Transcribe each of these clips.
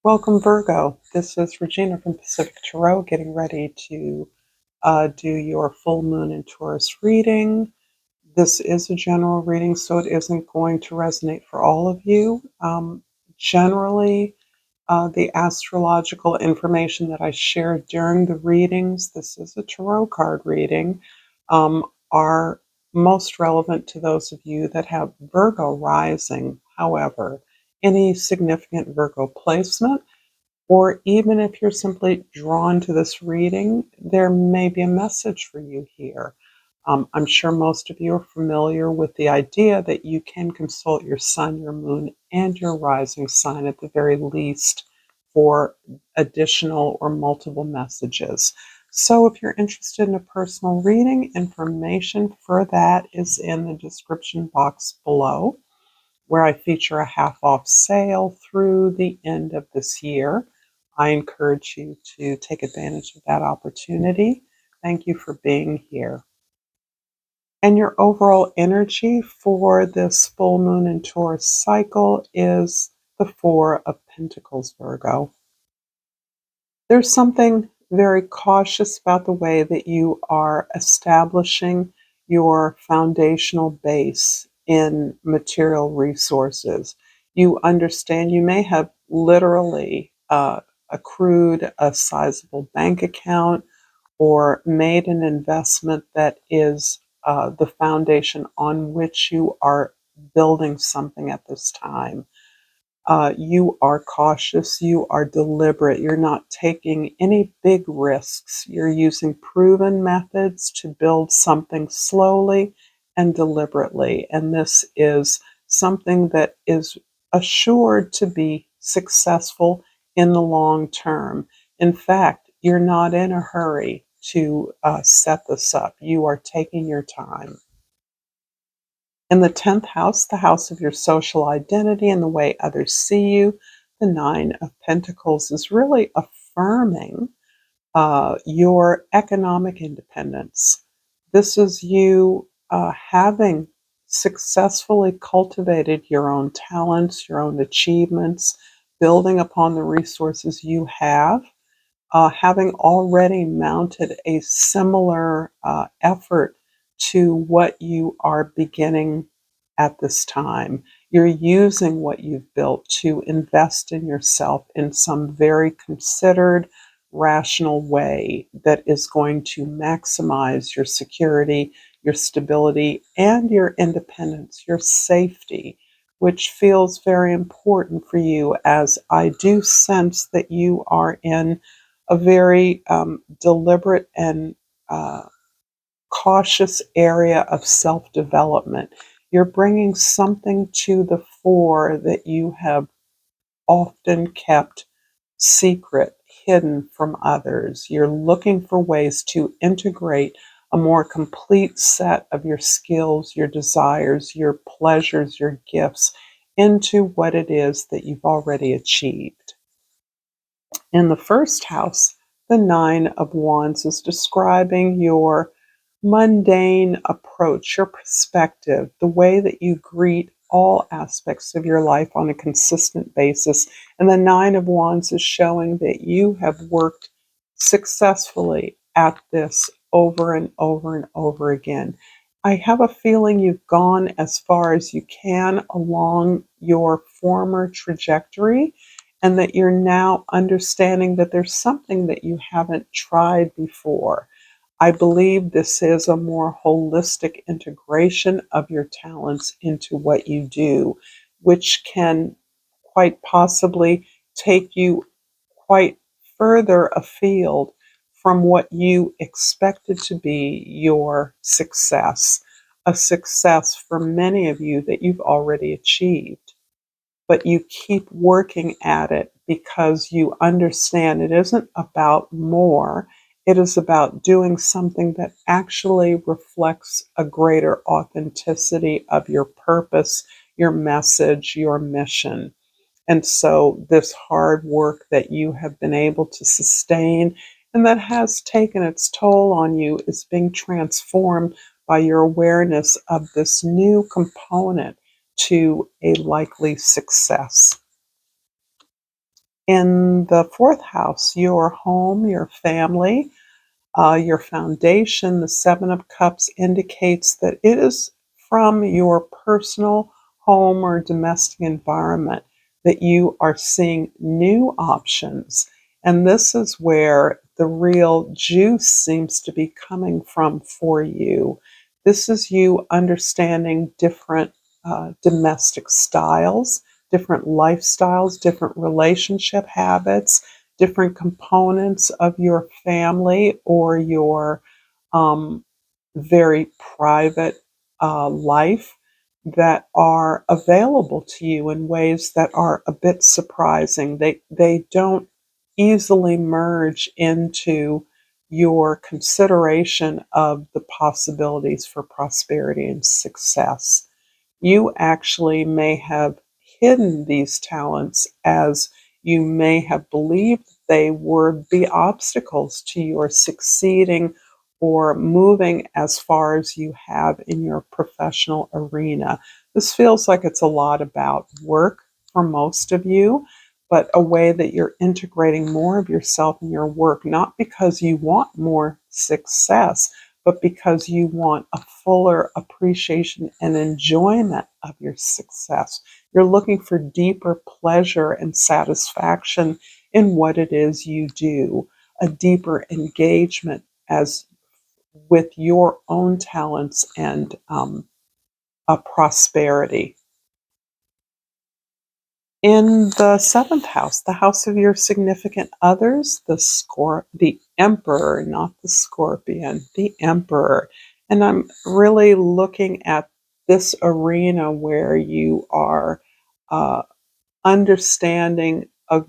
Welcome, Virgo. This is Regina from Pacific Tarot getting ready to do your full moon and Taurus reading. This is a general reading, so it isn't going to resonate for all of you. Generally, the astrological information that I share during the readings, this is a tarot card reading, are most relevant to those of you that have Virgo rising. However, any significant Virgo placement, or even if you're simply drawn to this reading, there may be a message for you here. I'm sure most of you are familiar with the idea that you can consult your sun, your moon, and your rising sign at the very least for additional or multiple messages. So if you're interested in a personal reading, information for that is in the description box below, where I feature a half off sale through the end of this year. I encourage you to take advantage of that opportunity. Thank you for being here. And your overall energy for this full moon and Taurus cycle is the Four of Pentacles, Virgo. There's something very cautious about the way that you are establishing your foundational base in material resources. You understand you may have literally accrued a sizable bank account or made an investment that is the foundation on which you are building something at this time. You are cautious, you are deliberate, you're not taking any big risks. You're using proven methods to build something slowly and deliberately. And this is something that is assured to be successful in the long term. In fact, you're not in a hurry to set this up. You are taking your time. In the 10th house, the house of your social identity and the way others see you, the Nine of Pentacles is really affirming your economic independence. This is you having successfully cultivated your own talents, your own achievements, building upon the resources you have, having already mounted a similar effort to what you are beginning at this time. You're using what you've built to invest in yourself in some very considered, rational way that is going to maximize your security, your stability, and your independence, your safety, which feels very important for you, as I do sense that you are in a very deliberate and cautious area of self-development. You're bringing something to the fore that you have often kept secret, hidden from others. You're looking for ways to integrate a more complete set of your skills, your desires, your pleasures, your gifts into what it is that you've already achieved. In the first house, the Nine of Wands is describing your mundane approach, your perspective, the way that you greet all aspects of your life on a consistent basis. And the Nine of Wands is showing that you have worked successfully at this over and over and over again. I have a feeling you've gone as far as you can along your former trajectory, and that you're now understanding that there's something that you haven't tried before. I believe this is a more holistic integration of your talents into what you do, which can quite possibly take you quite further afield from what you expected to be your success, a success for many of you that you've already achieved. But you keep working at it because you understand it isn't about more. It is about doing something that actually reflects a greater authenticity of your purpose, your message, your mission. And so this hard work that you have been able to sustain and that has taken its toll on you is being transformed by your awareness of this new component to a likely success. In the fourth house, your home, your family, your foundation, the Seven of Cups indicates that it is from your personal home or domestic environment that you are seeing new options. And this is where the real juice seems to be coming from for you. This is you understanding different domestic styles, different lifestyles, different relationship habits, different components of your family or your um, very private life that are available to you in ways that are a bit surprising. They don't easily merge into your consideration of the possibilities for prosperity and success. You actually may have hidden these talents as you may have believed they would be obstacles to your succeeding or moving as far as you have in your professional arena. This feels like it's a lot about work for most of you, but a way that you're integrating more of yourself in your work, not because you want more success, but because you want a fuller appreciation and enjoyment of your success. You're looking for deeper pleasure and satisfaction in what it is you do, a deeper engagement as with your own talents and a prosperity. In the seventh house, the house of your significant others, the emperor, not the scorpion, the emperor. And I'm really looking at this arena where you are uh, understanding a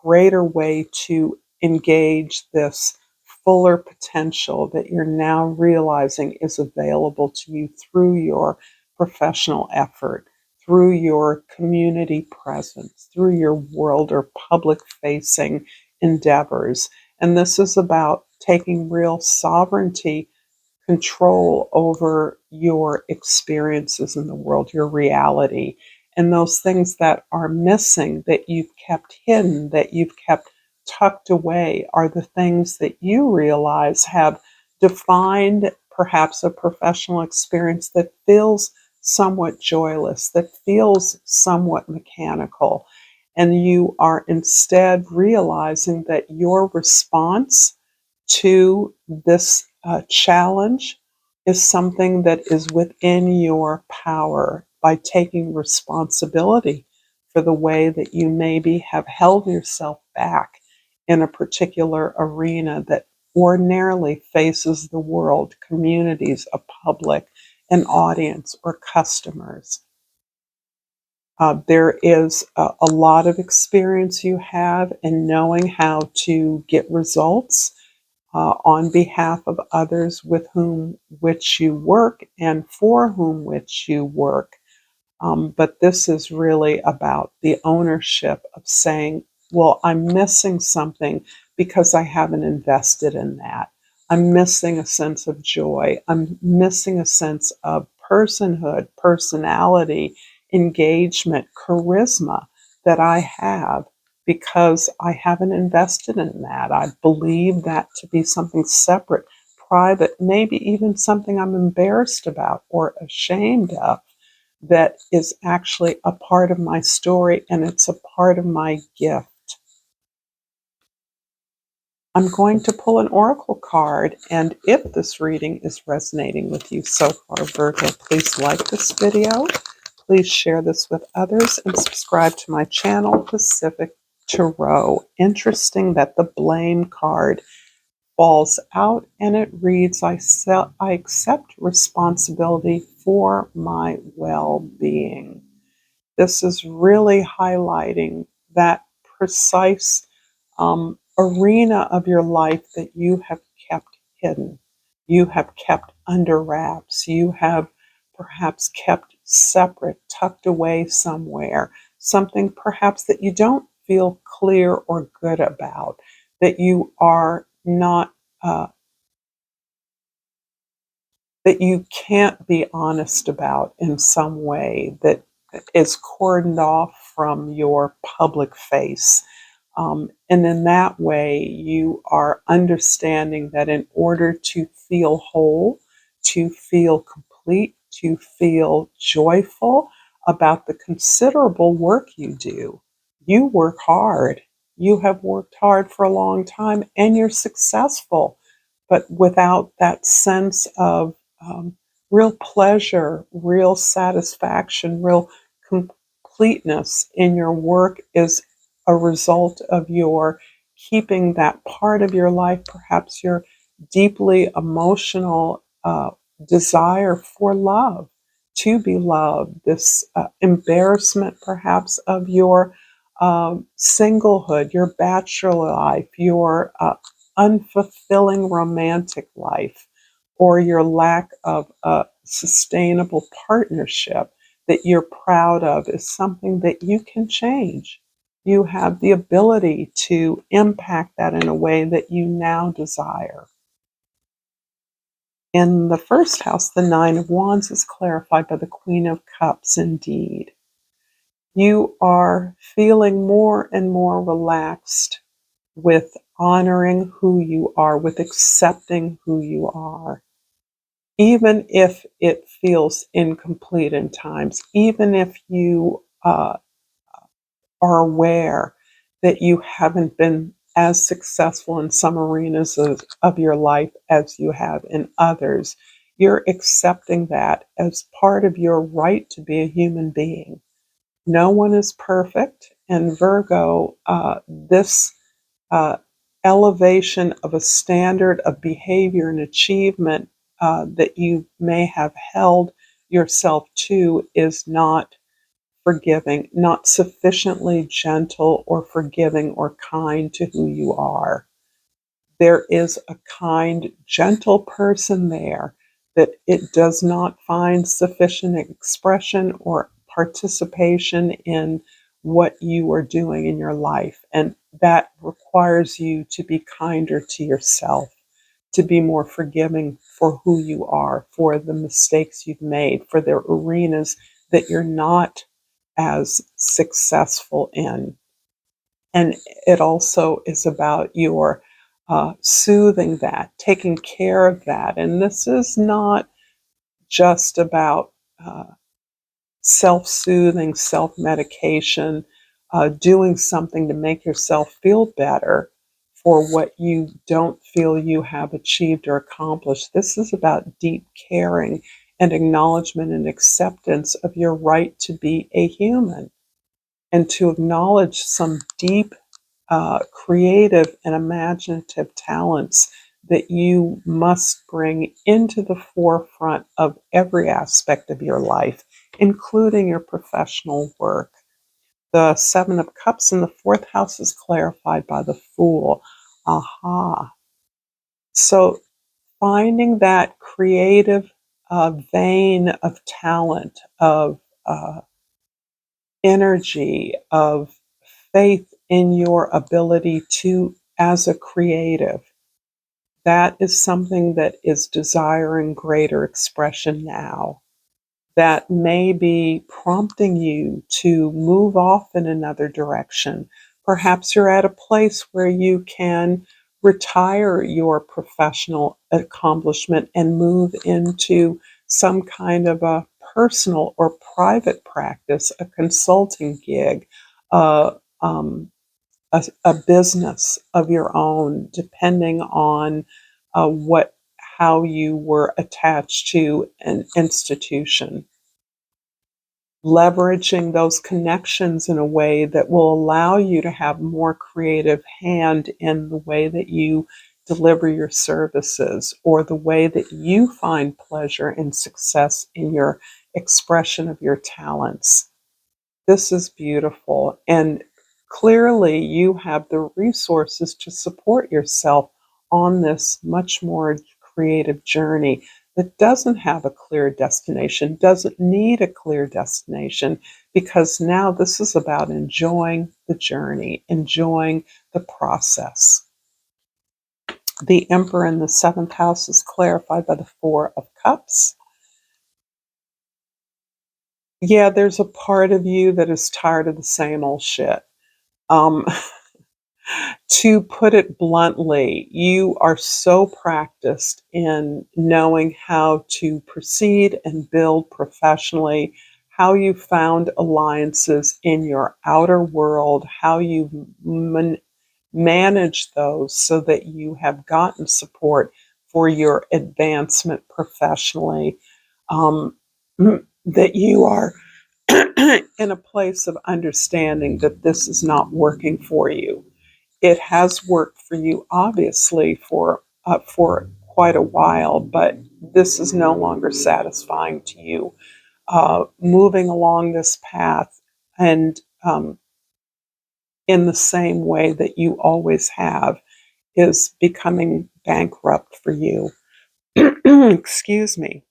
greater way to engage this fuller potential that you're now realizing is available to you through your professional effort, through your community presence, through your world or public facing endeavors. And this is about taking real sovereignty control over your experiences in the world, your reality, and those things that are missing that you've kept hidden, that you've kept tucked away, are the things that you realize have defined perhaps a professional experience that feels somewhat joyless, that feels somewhat mechanical. And you are instead realizing that your response to this challenge is something that is within your power by taking responsibility for the way that you maybe have held yourself back in a particular arena that ordinarily faces the world, communities, a public, an audience, or customers. There is a lot of experience you have in knowing how to get results on behalf of others with whom which you work and for whom which you work. But this is really about the ownership of saying, well, I'm missing something because I haven't invested in that. I'm missing a sense of joy. I'm missing a sense of personhood, personality, engagement, charisma that I have because I haven't invested in that. I believe that to be something separate, private, maybe even something I'm embarrassed about or ashamed of, that is actually a part of my story and it's a part of my gift. I'm going to pull an oracle card, and if this reading is resonating with you so far, Virgo, please like this video, please share this with others, and subscribe to my channel, Pacific Tarot. Interesting that the blame card falls out, and it reads, I accept responsibility for my well-being. This is really highlighting that precise arena of your life that you have kept hidden, you have kept under wraps, you have perhaps kept separate, tucked away somewhere, something perhaps that you don't feel clear or good about, that you are not that you can't be honest about in some way, that is cordoned off from your public face. And in that way, you are understanding that in order to feel whole, to feel complete, to feel joyful about the considerable work you do, you work hard. You have worked hard for a long time and you're successful. But without that sense of real pleasure, real satisfaction, real completeness in your work is a result of your keeping that part of your life, perhaps your deeply emotional desire for love, to be loved, this embarrassment perhaps of your singlehood, your bachelor life, your unfulfilling romantic life, or your lack of a sustainable partnership that you're proud of is something that you can change. You have the ability to impact that in a way that you now desire. In the first house, the Nine of Wands is clarified by the Queen of Cups indeed. You are feeling more and more relaxed with honoring who you are, with accepting who you are, even if it feels incomplete in times, even if you are aware that you haven't been as successful in some arenas of your life as you have in others. You're accepting that as part of your right to be a human being. No one is perfect, and Virgo, this uh, elevation of a standard of behavior and achievement that you may have held yourself to is not forgiving, not sufficiently gentle or forgiving or kind to who you are. There is a kind, gentle person there that it does not find sufficient expression or participation in what you are doing in your life. And that requires you to be kinder to yourself, to be more forgiving for who you are, for the mistakes you've made, for the arenas that you're not as successful in. And it also is about your soothing that, taking care of that. And this is not just about self soothing, self medication, doing something to make yourself feel better for what you don't feel you have achieved or accomplished. This is about deep caring and acknowledgement and acceptance of your right to be a human and to acknowledge some deep creative and imaginative talents that you must bring into the forefront of every aspect of your life, including your professional work. The Seven of Cups in the fourth house is clarified by the Fool. Aha. So finding that creative vein of talent, of energy, of faith in your ability to, as a creative, that is something that is desiring greater expression now. That may be prompting you to move off in another direction. Perhaps you're at a place where you can retire your professional accomplishment and move into some kind of a personal or private practice, a consulting gig, uh, um, a business of your own, depending on what how you were attached to an institution. Leveraging those connections in a way that will allow you to have more creative hand in the way that you deliver your services or the way that you find pleasure and success in your expression of your talents. This is beautiful. And clearly, you have the resources to support yourself on this much more creative journey that doesn't have a clear destination, doesn't need a clear destination, because now this is about enjoying the journey, enjoying the process. The Emperor in the seventh house is clarified by the Four of Cups. Yeah, there's a part of you that is tired of the same old shit. Um, To put it bluntly, you are so practiced in knowing how to proceed and build professionally, how you found alliances in your outer world, how you manage those so that you have gotten support for your advancement professionally, um, that you are in a place of understanding that this is not working for you. It has worked for you, obviously, for quite a while, but this is no longer satisfying to you. Moving along this path and in the same way that you always have is becoming bankrupt for you. Excuse me.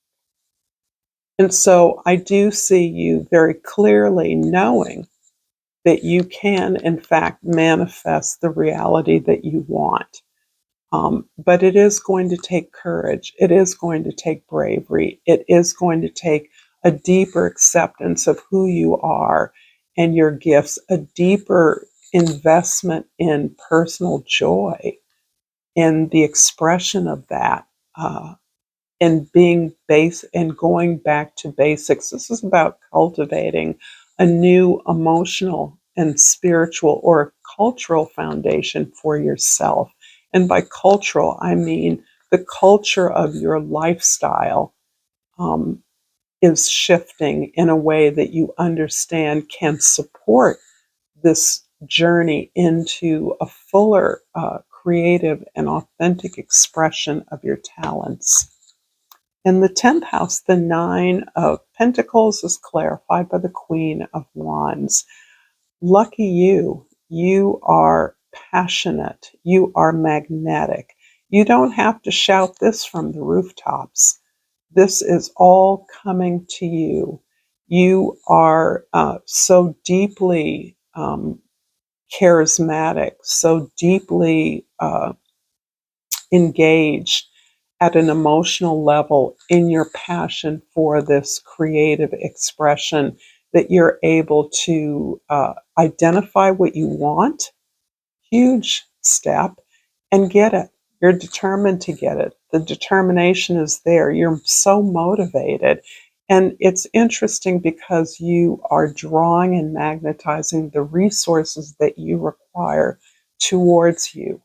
And so I do see you very clearly knowing that you can, in fact, manifest the reality that you want. But it is going to take courage. It is going to take bravery. It is going to take a deeper acceptance of who you are and your gifts, a deeper investment in personal joy, in the expression of that, and being base and going back to basics. This is about cultivating a new emotional and spiritual or cultural foundation for yourself. And by cultural, I mean the culture of your lifestyle um, is shifting in a way that you understand can support this journey into a fuller, creative, and authentic expression of your talents. In the 10th house, the Nine of Pentacles is clarified by the Queen of Wands. Lucky you. You are passionate. You are magnetic. You don't have to shout this from the rooftops. This is all coming to you. You are so deeply charismatic, so deeply engaged at an emotional level in your passion for this creative expression that you're able to identify what you want, huge step, and get it. You're determined to get it. The determination is there. You're so motivated. And it's interesting because you are drawing and magnetizing the resources that you require towards you.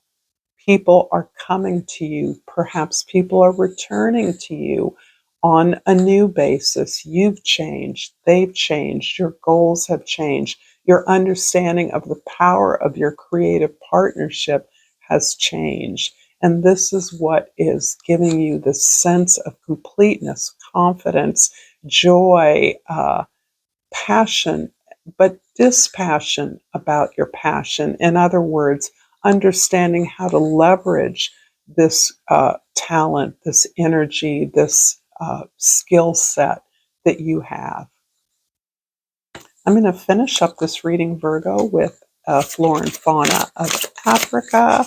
People are coming to you. Perhaps people are returning to you on a new basis. You've changed. They've changed. Your goals have changed. Your understanding of the power of your creative partnership has changed. And this is what is giving you this sense of completeness, confidence, joy, passion, but dispassion about your passion. In other words, understanding how to leverage this talent, this energy, this skill set that you have. I'm going to finish up this reading, Virgo, with flora and fauna of Africa.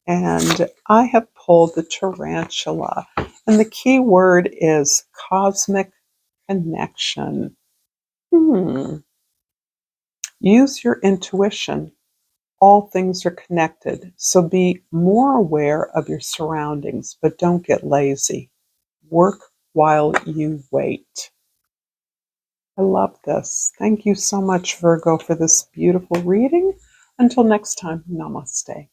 And I have pulled the tarantula. And the key word is cosmic connection. Use your intuition. All things are connected, so be more aware of your surroundings, but don't get lazy. Work while you wait. I love this. Thank you so much, Virgo, for this beautiful reading. Until next time, namaste.